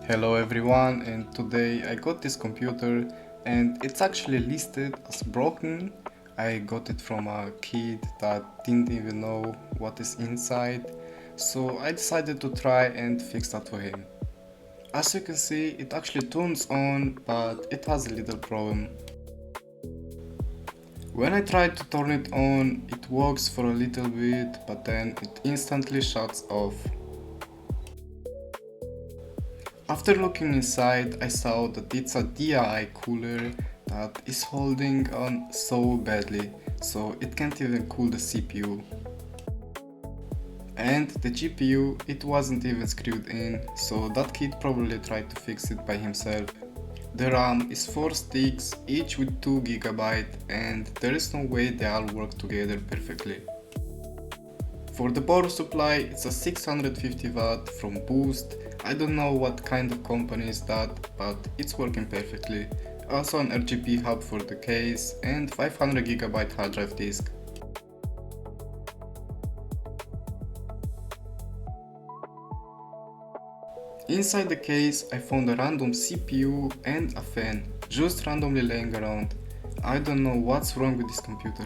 Hello everyone, and today I got this computer and it's actually listed as broken. I got it from a kid that didn't even know what is inside, so I decided to try and fix that for him. As you can see, it actually turns on, but it has a little problem. When I try to turn it on, it works for a little bit, but then it instantly shuts off. After looking inside, I saw that it's a DI cooler that is holding on so badly, so it can't even cool the CPU. And the GPU, it wasn't even screwed in, so that kid probably tried to fix it by himself. The RAM is 4 sticks, each with 2 GB, and there is no way they all work together perfectly. For the power supply, it's a 650 watt from Boost. I don't know what kind of company is that, but it's working perfectly. Also an RGB hub for the case and 500 GB hard drive disk. Inside the case I found a random CPU and a fan, just randomly laying around. I don't know what's wrong with this computer.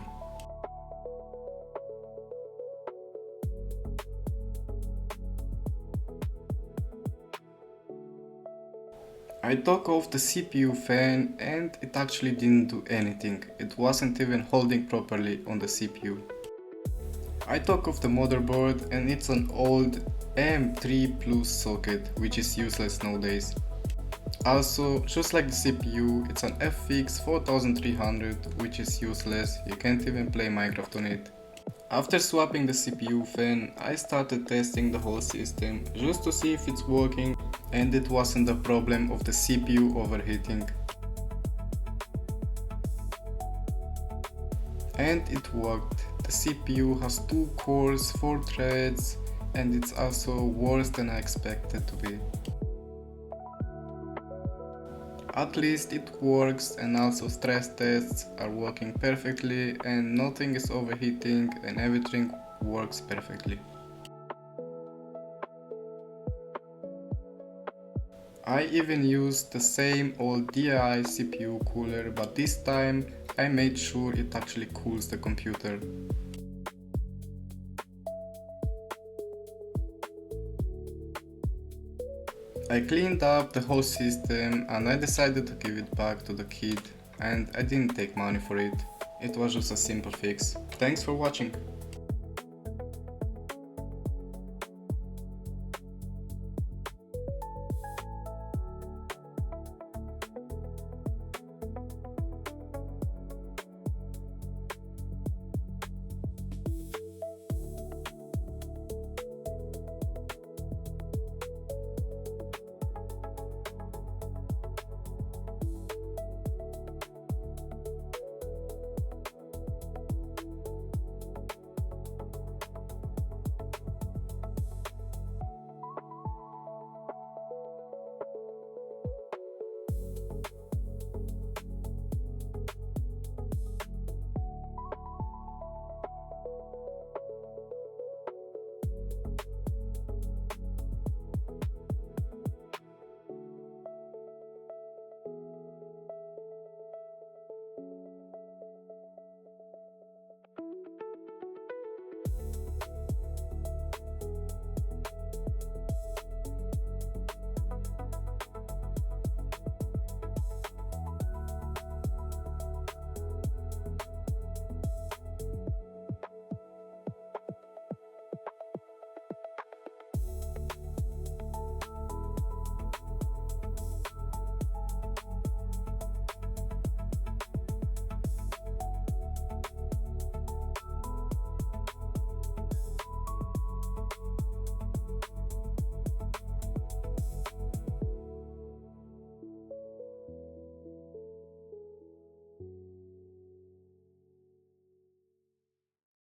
I took off the CPU fan and it actually didn't do anything. It wasn't even holding properly on the CPU. I took off the motherboard and it's an old M3 Plus socket, which is useless nowadays. Also, just like the CPU, it's an FX 4300, which is useless, you can't even play Minecraft on it. After swapping the CPU fan, I started testing the whole system just to see if it's working, and it wasn't the problem of the CPU overheating. And it worked. The CPU has 2 cores, 4 threads, and it's also worse than I expected to be. At least it works, and also stress tests are working perfectly and nothing is overheating and everything works perfectly. I even used the same old DI CPU cooler, but this time I made sure it actually cools the computer. I cleaned up the whole system and I decided to give it back to the kid, and I didn't take money for it. It was just a simple fix. Thanks for watching.